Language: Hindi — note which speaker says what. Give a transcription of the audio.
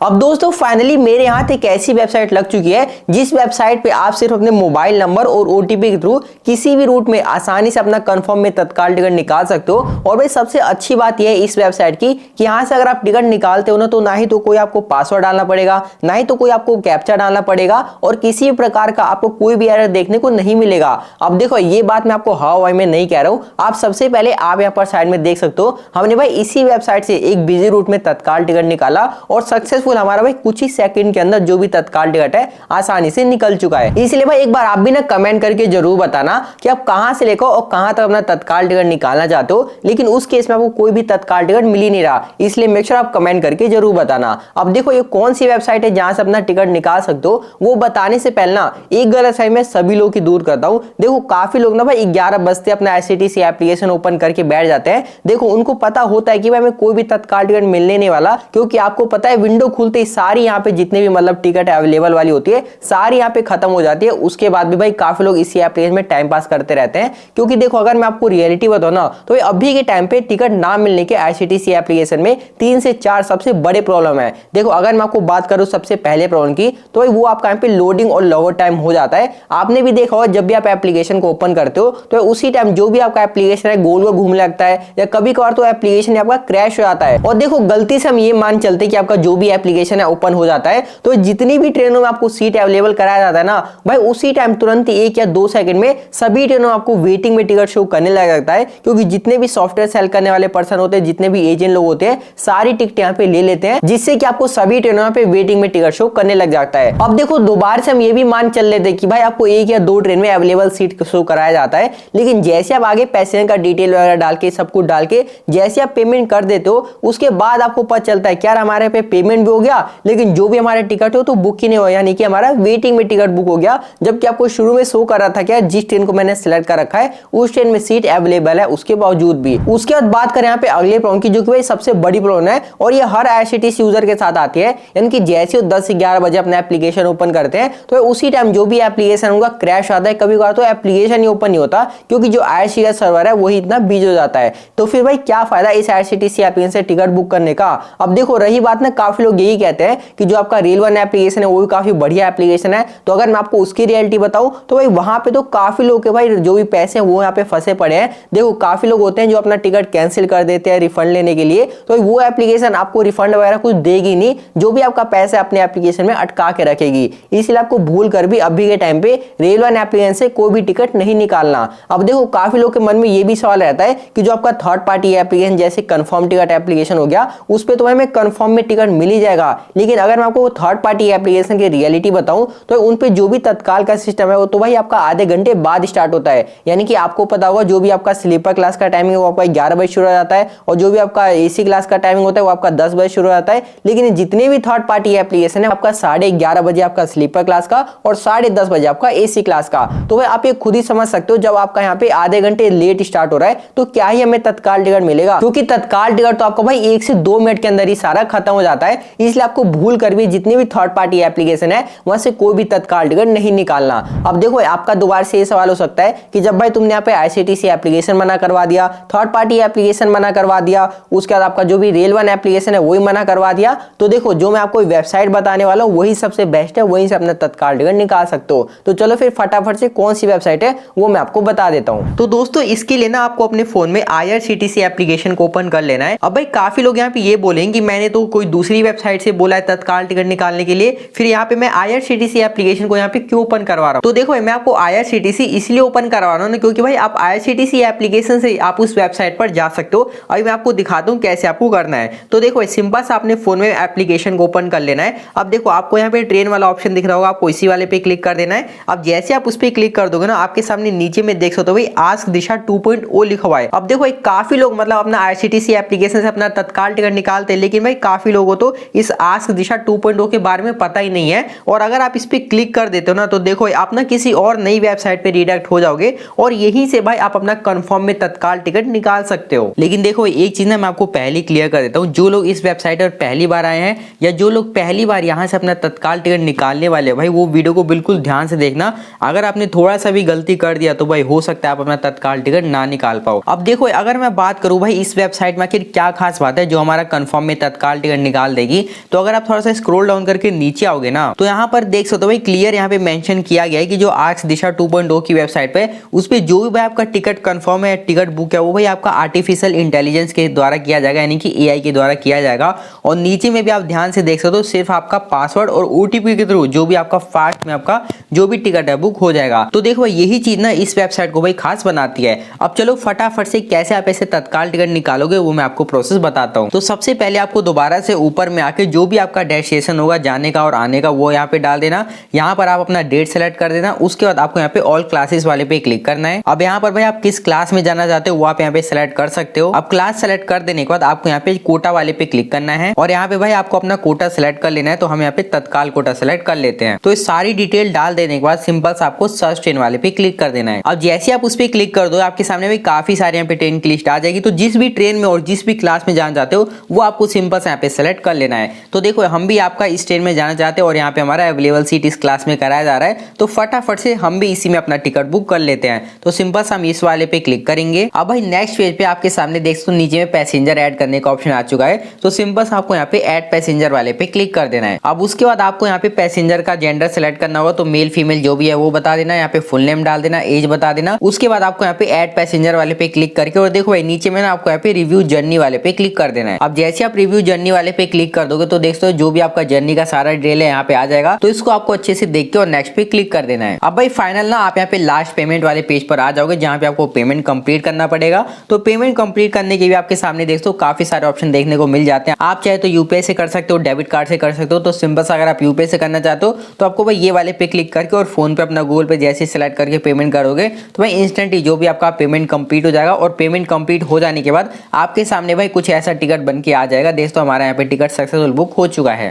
Speaker 1: अब दोस्तों फाइनली मेरे यहाँ एक ऐसी वेबसाइट लग चुकी है जिस वेबसाइट पे आप सिर्फ अपने मोबाइल नंबर और ओटीपी के थ्रू किसी भी रूट में आसानी से अपना कंफर्म में तत्काल टिकट निकाल सकते हो। और भाई सबसे अच्छी बात यह है इस वेबसाइट की कि यहाँ से अगर आप टिकट निकालते हो ना तो ना ही तो कोई आपको पासवर्ड डालना पड़ेगा, ना ही तो कोई आपको कैप्चा डालना पड़ेगा और किसी भी प्रकार का आपको कोई भी एरर देखने को नहीं मिलेगा। अब देखो ये बात मैं आपको हवाई में नहीं कह रहा हूँ, आप सबसे पहले आप यहाँ पर साइड में देख सकते हो हमने भाई इसी वेबसाइट से एक बिजी रूट में तत्काल टिकट निकाला और सक्सेसफुल हमारा भाई कुछ ही सेकंड के अंदर जो भी तत्काल टिकट है आसानी से निकल चुका है। इसलिए भाई एक बार आप भी ना कमेंट करके जरूर बताना कि आप कहां से लेकर और कहां तक अपना तत्काल टिकट निकालना चाहते हो, लेकिन उस केस में आपको कोई भी तत्काल टिकट मिल ही नहीं रहा, इसलिए मेक श्योर आप कमेंट करके जरूर बताना। अब देखो ये कौन सी वेबसाइट है जहां से अपना टिकट निकाल सकते हो, वो बताने से पहले ना एक गलतफहमी मैं सभी लोग की दूर करता हूं। देखो काफी लोग ना भाई 11 बजते अपना IRCTC एप्लीकेशन ओपन करके बैठ जाते हैं। देखो उनको पता होता है कि भाई हमें कोई भी तत्काल टिकट मिलने नहीं वाला, क्योंकि आपको पता है विंडो खुलते ही सारी यहाँ पे जितने भी मतलब टिकट अवेलेबल वाली होती है सारी यहाँ पे खत्म हो जाती है। उसके बाद भी भाई काफी लोग इसी एप्लीकेशन में टाइम पास करते रहते हैं, क्योंकि देखो अगर मैं आपको रियलिटी बताऊं ना तो अभी के टाइम पे टिकट ना मिलने के IRCTC एप्लीकेशन में 3 से 4 सबसे बड़े प्रॉब्लम है। देखो अगर मैं आपको बात करूं सबसे पहले प्रॉब्लम की तो भाई वो आपका यहाँ पे लोडिंग और लॉगआउट टाइम हो जाता है। आपने भी देखा होगा जब भी आप एप्लीकेशन को ओपन करते हो तो उसी टाइम जो भी आपका एप्लीकेशन है गोल गोल घूमने लगता है, या कभी कभार तो एप्लीकेशन आपका क्रैश हो जाता है। और देखो गलती से हम ये मान चलते कि आपका जो भी एप्लीकेशन है ओपन हो जाता है तो जितनी भी ट्रेनों में आपको सीट अवेलेबल कराया जाता है ना भाई उसी टाइम तुरंत 1 या 2 सेकंड में सभी ट्रेनों में आपको वेटिंग में टिकट शो करने लग जाता है, क्योंकि जितने भी सॉफ्टवेयर सेल करने वाले पर्सन होते हैं, जितने भी एजेंट लोग होते हैं, सारी टिकट यहाँ पे ले लेते हैं, जिससे कि आपको सभी ट्रेनों पे वेटिंग में टिकट शो करने लग जाता है। अब देखो दोबारा से हम ये भी मान चल लेते कि भाई आपको 1 या 2 ट्रेन में अवेलेबल सीट शो कराया जाता है, लेकिन जैसे आप आगे पैसेंजर का डिटेल वगैरह डाल के सब कुछ डाल के जैसे आप पेमेंट कर देते हो उसके बाद आपको पता चलता है कि यार हमारे पे पेमेंट भी हो गया लेकिन जो भी हमारे टिकट हो तो बुक ही नहीं हो, यानी कि हमारा वेटिंग में टिकट बुक हो गया, जबकि आपको शुरू में शो कर रहा था कि जिस ट्रेन को मैंने सिलेक्ट कर रखा है उस ट्रेन में सीट अवेलेबल है उसके बावजूद भी। उसके बाद बात करें यहाँ पे अगले प्रॉब्लम की, जो कि भाई सबसे बड़ी प्रॉब्लम है और ये हर IRCTC यूजर के साथ आती है, यानी कि जैसे वो 10 से 11 बजे अपना एप्लीकेशन ओपन करते हैं तो उसी टाइम जो भी एप्लीकेशन उनका क्रैश आता है, कभी कभार तो एप्लीकेशन ही ओपन नहीं होता क्योंकि जो IRCTC का सर्वर है वही इतना बिजी हो जाता है। तो फिर भाई क्या फायदा इस IRCTC एप्लीकेशन से टिकट बुक करने का। अब देखो रही बात ना, काफी लोग यही कहते हैं कि जो आपका रेल वन एप्लीकेशन है वो भी काफी बढ़िया एप्लीकेशन है, तो अगर मैं आपको उसकी रियलिटी बताऊं तो भाई वहां पे तो काफी लोग के भाई जो भी पैसे हैं वो यहाँ पे फंसे पड़े हैं। देखो काफी लोग होते हैं जो अपना टिकट कैंसिल कर देते हैं रिफंड लेने के लिए, तो वो एप्लीकेशन आपको रिफंड वगैरह कुछ देगी नहीं, जो भी आपका पैसा अपने एप्लीकेशन में अटका के रखेगी। इसलिए आपको भूल कर भी अभी के टाइम पे रेल वन एप्लीकेशन से कोई भी टिकट नहीं निकालना। अब देखो काफी लोग के मन में ये भी सवाल रहता है कि जो आपका थर्ड पार्टी एप्लीकेशन जैसे कंफर्म टिकट एप्लीकेशन हो गया उस पर तो भाई मैं कंफर्म में टिकट मिल ही जाएगा, लेकिन अगर मैं आपको थर्ड पार्टी एप्लीकेशन की रियलिटी बताऊं तो उन पे जो भी तत्काल का सिस्टम है वो तो भाई आपका आधे घंटे बाद स्टार्ट होता है। यानी कि आपको पता होगा जो भी आपका स्लीपर क्लास का टाइमिंग है वो आपका 11 बजे शुरू हो जाता है और जो भी आपका AC क्लास का टाइमिंग होता है वो आपका 10 बजे शुरू हो जाता है। लेकिन जितने भी थर्ड पार्टी एप्लीकेशन है आपका 11:30 बजे आपका स्लीपर क्लास का और 10:30 बजे आपका AC क्लास का। तो भाई आप ये खुद ही समझ सकते हो जब आपका यहाँ पे आधे घंटे लेट स्टार्ट हो रहा है तो क्या ही हमें तत्काल टिकट मिलेगा, क्योंकि तत्काल टिकट तो आपका भाई 1 से 2 मिनट के अंदर ही सारा खत्म हो जाता है। इसलिए आपको भूल कर भी जितनी भी थर्ड पार्टी एप्लीकेशन है वहां से कोई भी तत्काल टिकट नहीं निकालना। अब देखो आपका दोबारा से ये सवाल हो सकता है कि जब भाई तुमने यहाँ पे IRCTC एप्लीकेशन मना करवा दिया, थर्ड पार्टी एप्लीकेशन मना करवा दिया, उसके बाद आपका जो भी रेल वन एप्लीकेशन है वही मना करवा दिया, तो देखो जो मैं आपको वेबसाइट बताने वाला हूँ वही सबसे बेस्ट है, वहीं से अपना तत्काल टिकट निकाल सकते हो। तो चलो फिर फटाफट से कौन सी वेबसाइट है वो मैं आपको बता देता हूँ। तो दोस्तों इसके लिए ना आपको अपने फोन में IRCTC एप्लीकेशन को ओपन कर लेना है। अब भाई काफी लोग यहाँ पे ये बोलेंगे कि मैंने तो कोई दूसरी वेबसाइट से बोला है तत्काल टिकट निकालने के लिए, फिर यहाँ पे मैं IRCTC एप्लीकेशन को यहाँ पे क्यों ओपन करवा रहा हूँ। तो देखो मैं आपको IRCTC इसलिए ओपन करवा रहा हूँ ना क्योंकि भाई आप IRCTC एप्लीकेशन से आप उस वेबसाइट पर जा सकते हो। अभी मैं आपको दिखाता हूँ कैसे आपको करना है। तो देखो सिंपल सा अपने फोन में एप्लीकेशन को ओपन कर लेना है। अब देखो आपको यहाँ पे ट्रेन वाला ऑप्शन दिख रहा होगा, आपको इसी वाले पे क्लिक कर देना है। अब जैसे आप उस पर क्लिक कर दोगे ना आपके सामने नीचे में देख सकते हो भाई आस्क दिशा 2.0 लिखा हुआ है। अब देखो काफी लोग मतलब अपना IRCTC एप्लीकेशन से अपना तत्काल टिकट निकालते हैं, लेकिन भाई काफी लोगों को तो इस आस्क दिशा 2.0 के बारे में पता ही नहीं है। और अगर आप इस पे क्लिक कर देते हो ना तो देखो आप ना किसी और नई वेबसाइट पे रिडायरेक्ट हो जाओगे और यहीं से भाई आप अपना कंफर्म में तत्काल टिकट निकाल सकते हो। लेकिन देखो एक चीज ना मैं आपको पहले क्लियर कर देता हूँ, जो लोग इस वेबसाइट पर पहली बार आए हैं या जो लोग पहली बार यहाँ से अपना तत्काल टिकट निकालने वाले भाई वो वीडियो को बिल्कुल ध्यान से देखना। अगर आपने थोड़ा सा भी गलती कर दिया तो भाई हो सकता है आप अपना तत्काल टिकट ना निकाल पाओ। अब देखो अगर मैं बात करूं भाई इस वेबसाइट में आखिर क्या खास बात है जो हमारा कंफर्म में तत्काल टिकट निकाल देगी, तो अगर आप थोड़ा सा स्क्रॉल डाउन करके नीचे आओगे ना, तो यहाँ पर देख सकते हो भाई क्लियर यहाँ पे मेंशन किया गया है कि जो आस्क दिशा 2.0 की वेबसाइट पे उस पे जो भी भाई आपका टिकट कंफर्म है, टिकट बुक है, वो भाई आपका आर्टिफिशियल इंटेलिजेंस के द्वारा किया जाएगा, यानी कि एआई के द्वारा किया जाएगा। और नीचे में भी आप ध्यान से देख सकते हो सिर्फ आपका पासवर्ड और ओटीपी के थ्रू जो भी आपका फास्ट में आपका जो भी टिकट है बुक हो जाएगा। तो देखो यही चीज ना इस वेबसाइट को भाई खास बनाती है। अब चलो फटाफट से कैसे आप ऐसे तत्काल टिकट निकालोगे वो मैं आपको प्रोसेस बताता हूँ। तो सबसे पहले आपको दोबारा से ऊपर में आके जो भी आपका डेस्टिनेशन होगा जाने का और आने का वो यहाँ पे डाल देना। यहाँ पर आप अपना डेट सेलेक्ट कर देना। उसके बाद आपको यहाँ पे ऑल क्लासेस वाले पे क्लिक करना है। अब यहाँ पर भाई आप किस क्लास में जाना चाहते हो वो आप यहाँ पे सेलेक्ट कर सकते हो। अब क्लास सेलेक्ट कर देने के बाद आपको यहाँ पे कोटा वाले पे क्लिक करना है और यहाँ पे भाई आपको अपना कोटा सेलेक्ट कर लेना है। तो हम यहाँ पे तत्काल कोटा सेलेक्ट कर लेते हैं। तो इस सारी डिटेल डाल देने के बाद सिंपल से आपको सर्च ट्रेन वाले पे क्लिक कर देना है। अब जैसे आप उस पर क्लिक कर दो आपके सामने भाई काफी सारे यहाँ पे ट्रेन की लिस्ट आ जाएगी। तो जिस भी ट्रेन में और जिस भी क्लास में जाना चाहते हो वो आपको सिंपल से यहाँ पे सेलेक्ट कर लेना है। तो देखो हम भी आपका इस ट्रेन में जाना चाहते हैं और यहाँ पे हमारा अवेलेबल सीट इस क्लास में कराया जा रहा है। तो फटाफट से हम भी इसी में अपना टिकट बुक कर लेते हैं। तो सिंपल से हम इस वाले पे क्लिक करेंगे। अब भाई नेक्स्ट पेज पे आपके सामने देख सकते हो नीचे में पैसेंजर ऐड करने का ऑप्शन आ चुका है। तो सिंपल से आपको यहाँ पे ऐड पैसेंजर वाले पे क्लिक कर देना है। अब उसके बाद आपको यहाँ पे पैसेंजर का जेंडर सेलेक्ट करना होगा। तो मेल फीमेल जो भी है वो बता देना, यहाँ पे फुल नेम डाल देना, एज बता देना। उसके बाद आपको यहाँ पे ऐड पैसेंजर वाले पे क्लिक करके और देखो भाई नीचे में ना आपको यहाँ पे रिव्यू जर्नी वाले पे क्लिक कर देना है। अब जैसे आप रिव्यू जर्नी वाले पे क्लिक कर दोगे तो देखते हो जो भी आपका जर्नी का सारा डिटेल है यहाँ पे आ जाएगा। तो इसको आपको अच्छे से देख के और नेक्स्ट पे क्लिक कर देना है। अब भाई फाइनल ना आप यहाँ पे लास्ट पेमेंट वाले पेज पर आ जाओगे जहाँ पे आपको पेमेंट कंप्लीट करना पड़ेगा। तो पेमेंट कंप्लीट करने के भी आपके सामने देखते हो काफी सारे ऑप्शन देखने को मिल जाते हैं। आप चाहे तो यूपीआई से कर सकते हो, डेबिट कार्ड से कर सकते हो। तो सिंपल सा अगर आप यूपीआई से करना चाहते हो तो आपको भाई ये वाले पे क्लिक करके और फोन पे अपना गूगल पे जैसे सेलेक्ट करके पेमेंट करोगे तो भाई इंस्टेंटली जो भी आपका पेमेंट कंप्लीट हो जाएगा। और पेमेंट कंप्लीट हो जाने के बाद आपके सामने भाई कुछ ऐसा टिकट बन के आ जाएगा। दोस्तों हमारा यहाँ पे टिकट सक्सेसफुल बुक हो चुका है।